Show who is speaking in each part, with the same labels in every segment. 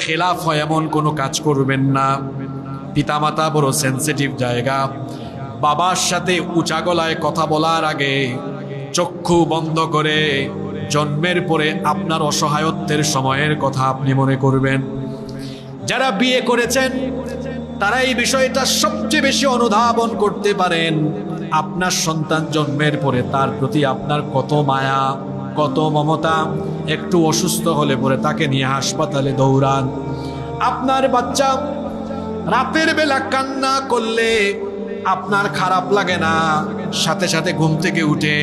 Speaker 1: খেলাফ হয় এমন কোনো কাজ করবেন না। পিতামাতা বড় সেন্সিটিভ জায়গা। বাবার সাথে উঁচা গলায় কথা বলার আগে চক্ষু বন্ধ করে জন্মের পরে আপনার অসহায়ত্বের সময়ের কথা আপনি মনে করবেন। যারা বিয়ে করেছেন তারা এই বিষয়টা সবচেয়ে বেশি অনুধাবন করতে পারেন। আপনার সন্তান জন্মের পরে তার প্রতি আপনার কত মায়া, কত মমতা। একটু অসুস্থ হলে পরে তাকে নিয়ে হাসপাতালে দৌড়ান। আপনার বাচ্চা রাতের বেলা কান্না করলে আপনার খারাপ লাগে না, সাথে সাথে ঘুম থেকে উঠে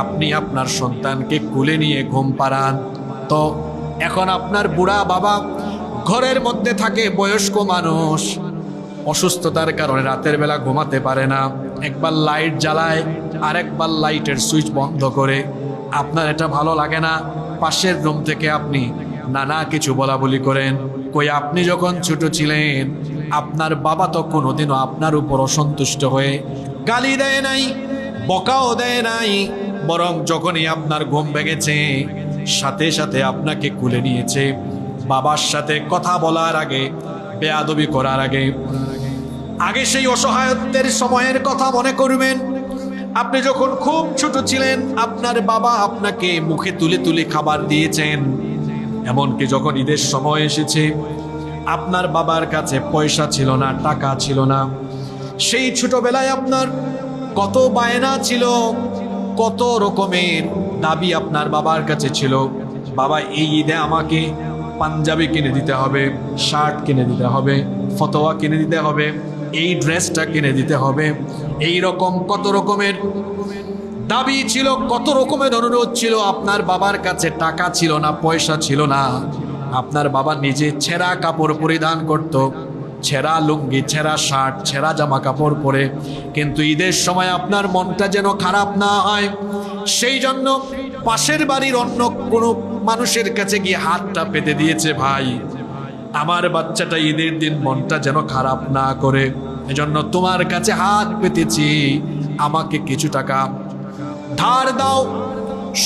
Speaker 1: আপনি আপনার সন্তানকে কোলে নিয়ে ঘুম পাড়ান। তো এখন আপনার বুড়া বাবা ঘরের মধ্যে থাকে, বয়স্ক মানুষ, অসুস্থতার কারণে রাতের বেলা ঘুমাতে পারে না, একবার লাইট জ্বালায় আর একবার লাইটের সুইচ বন্ধ করে। আপনার এটা ভালো লাগে না, পাশের রুম থেকে আপনি নানা কিছু বলা বলি করেন। কই আপনি যখন ছোট ছিলেন আপনার বাবা তো কোনোদিনও আপনার উপর অসন্তুষ্ট হয়ে গালি দেয় নাই, বকাও দেয় নাই, বরং যখনই আপনার ঘুম ভেঙেছে সাথে সাথে আপনাকে কুলে নিয়েছে। বাবার সাথে কথা বলার আগে, বেয়াদবি করার আগে সেই অসহায়ত্বের সময়ের কথা মনে করবেন। আপনি যখন খুব ছোট ছিলেন আপনার বাবা আপনাকে মুখে তুলে তুলে খাবার দিয়েছেন। এমনকি যখন ঈদের সময় এসেছে আপনার বাবার কাছে পয়সা ছিল না, টাকা ছিল না, সেই ছোটবেলায় আপনার কত বায়না ছিল, কত রকমের দাবি আপনার বাবার কাছে ছিল। বাবা এই ঈদে আমাকে পাঞ্জাবি কিনে দিতে হবে, শার্ট কিনে দিতে হবে, ফতোয়া কিনে দিতে হবে, এই ড্রেসটা কিনে দিতে হবে। এই রকম কত রকমের দাবি ছিল, কত রকমের অনুরোধ ছিল। আপনার বাবার কাছে টাকা ছিল না, পয়সা ছিল না। আপনার বাবা নিজে ছেঁড়া কাপড় পরিধান করত, ছেঁড়া লুঙ্গি, ছেঁড়া শার্ট, ছেঁড়া জামা কাপড় পরে। কিন্তু ঈদের সময় আপনার মনটা যেন খারাপ না হয় সেই জন্য পাশের বাড়ির অন্য কোনো মানুষের কাছে গিয়ে হাতটা পেতে দিয়েছে, ভাই আমার বাচ্চাটা ঈদের দিন মনটা যেন খারাপ না করে, এজন্য তোমার কাছে হাত পেতেছি, আমাকে কিছু টাকা ধার দাও,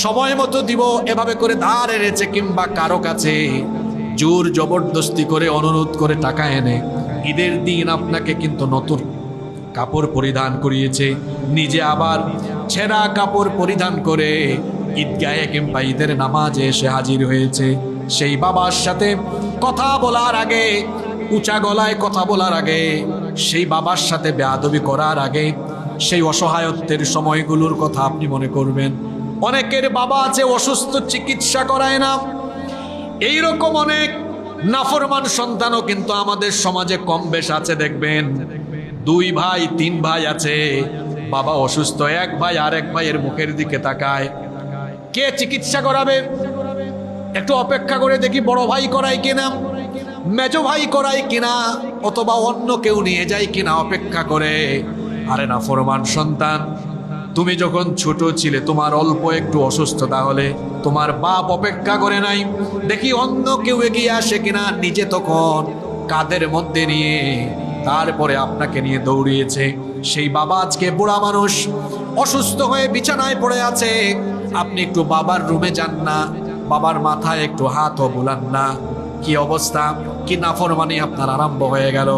Speaker 1: সময় মতো দিব। এভাবে করে ধার এনেছে, কিংবা কারো কাছে জোর জবরদস্তি করে অনুরোধ করে টাকা এনে ঈদের দিন আপনাকে কিন্তু নতুন কাপড় পরিধান করিয়েছে, নিজে আবার ছেঁড়া কাপড় পরিধান করে ঈদগাহে কিংবা ঈদের নামাজে এসে হাজির হয়েছে। সেই বাবার সাথে কথা বলার আগে, উঁচা গলায় কথা বলার আগে, সেই বাবার সাথে বেয়াদবি করার আগে সেই অসহায়ত্বের সময়গুলোর কথা আপনি মনে করবেন। অনেকের বাবা আছে অসুস্থ, চিকিৎসা করায় না। এইরকম অনেক নাফরমান সন্তানও কিন্তু আমাদের সমাজে কম বেশ আছে। দেখবেন 2 ভাই 3 ভাই আছে, বাবা অসুস্থ, এক ভাই আর এক ভাইয়ের মুখের দিকে তাকায়, কে চিকিৎসা করাবে? একটু অপেক্ষা করে দেখি বড় ভাই করায় কিনা, মেজো ভাই করায় কিনা, অথবা অন্য কেউ নিয়ে যায় কিনা, অপেক্ষা করে। আরে নাফরমান সন্তান, তুমি যখন ছোট ছিলে তোমার অল্প একটু অসুস্থতা হলে তোমার বাপ অপেক্ষা করে নাই দেখি অন্য কেউ এগিয়ে আসে কিনা, নিজে তখন কাঁধের মধ্যে নিয়ে তারপরে আপনাকে নিয়ে দৌড়িয়েছে। সেই বাবা আজকে বুড়া মানুষ, অসুস্থ হয়ে বিছানায় পড়ে আছে, আপনি একটু বাবার রুমে যান না, বাবার মাথায় একটু হাতও বুলান না। কি অবস্থা, কি নাফরমানি আপনার আরম্ভ হয়ে গেল।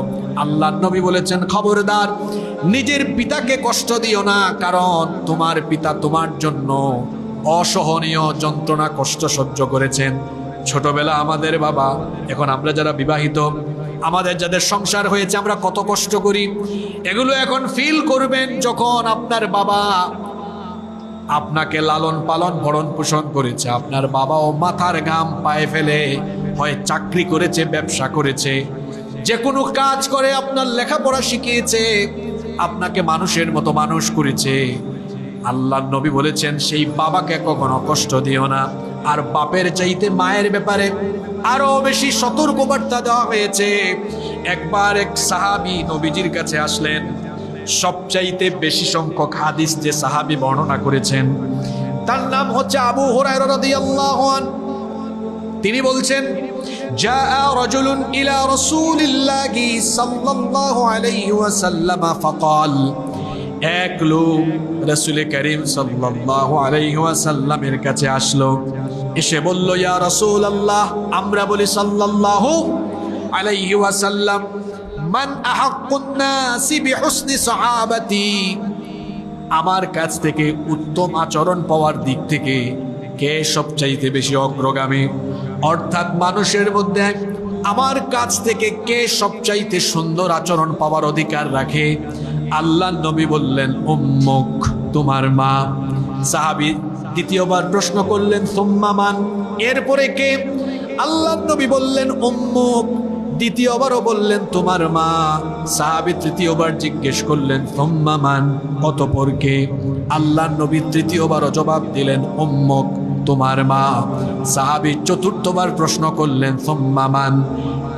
Speaker 1: আল্লাহর নবী বলেছেন, খবরদার নিজের পিতাকে কষ্ট দিও না, কারণ তোমার পিতা তোমার জন্য অসহনীয় যন্ত্রণা কষ্ট সহ্য করেছেন। ছোটবেলা আমাদের বাবা, এখন আমরা যারা বিবাহিত, আমাদের যাদের সংসার হয়েছে, আমরা কত কষ্ট করি, এগুলো এখন ফিল করবেন যখন আপনার বাবা আপনাকে লালন পালন ভরণ পোষণ করেছে। আপনার বাবাও মাথার ঘাম পায়ে ফেলে হয় চাকরি করেছে, ব্যবসা করেছে, যে কোনো কাজ করে আপনার লেখাপড়া শিখিয়েছে, আপনাকে মানুষের মতো মানুষ করেছে। আল্লাহর নবী বলেছেন, সেই বাবাকে কখনো কষ্ট দিও না। আর বাপের চাইতে মায়ের ব্যাপারে আরো বেশি সতর্কবার্তা দেওয়া হয়েছে। একবার এক সাহাবী নবীজির কাছে আসলেন। সবচাইতে বেশি সংখ্যক হাদিস যে সাহাবী বর্ণনা করেছেন তার নাম হচ্ছে আবু হুরায়রা রাদিয়াল্লাহু আনহু। তিনি বলছেন, জাআ রাজুলুন ইলা রাসূলিল্লাহি সাল্লাল্লাহু আলাইহি ওয়াসাল্লাম ফাকাল, এক লোক রাসূল করিম সাল্লাল্লাহু আলাইহি ওয়াসাল্লামের কাছে আসলো, এসে বলল, ইয়া রাসূলুল্লাহ, আমরা বলি সাল্লাল্লাহু আলাইহি ওয়াসাল্লাম, মান আহাক্কুন নাসি বিহুসনি সাহাবাতি, আমার কাছ থেকে উত্তম আচরণ পাওয়ার দিক থেকে কে সবচাইতে বেশি অগ্রগামী? অর্থাৎ মানুষের মধ্যে আমার কাছ থেকে কে সবচাইতে সুন্দর আচরণ পাওয়ার অধিকার রাখে? আল্লাহর নবী বললেন, উম্মুক, তোমার মা। সাহাবী দ্বিতীয়বার প্রশ্ন করলেন, সুম্মা মান, এরপরে কে? আল্লাহর নবী বললেন, উম্মুক। দ্বিতীয়বারও বললেন, তোমার মা। সাহাবী তৃতীয়বার জিজ্ঞেস করলেন, সুম্মা মান, অতঃপর কে? আল্লাহর নবী তৃতীয়বারও জবাব দিলেন, উম্মুক, তোমার মা। সাহাবী চতুর্থবার প্রশ্ন করলেন, সুম্মা মান,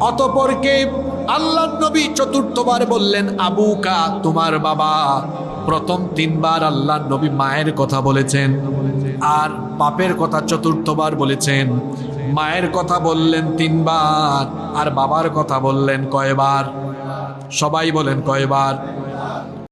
Speaker 1: অতঃপর কে? আল্লাহর নবী চতুর্থবার বললেন, আবুকা, তোমার বাবা। প্রথম তিনবার আল্লাহর নবী মায়ের কথা বলেছেন, আর বাপের কথা চতুর্থবার বলেছেন। মায়ের কথা বললেন তিনবার, আর বাবার কথা বললেন কয়বার? সবাই বলেন কয়বার?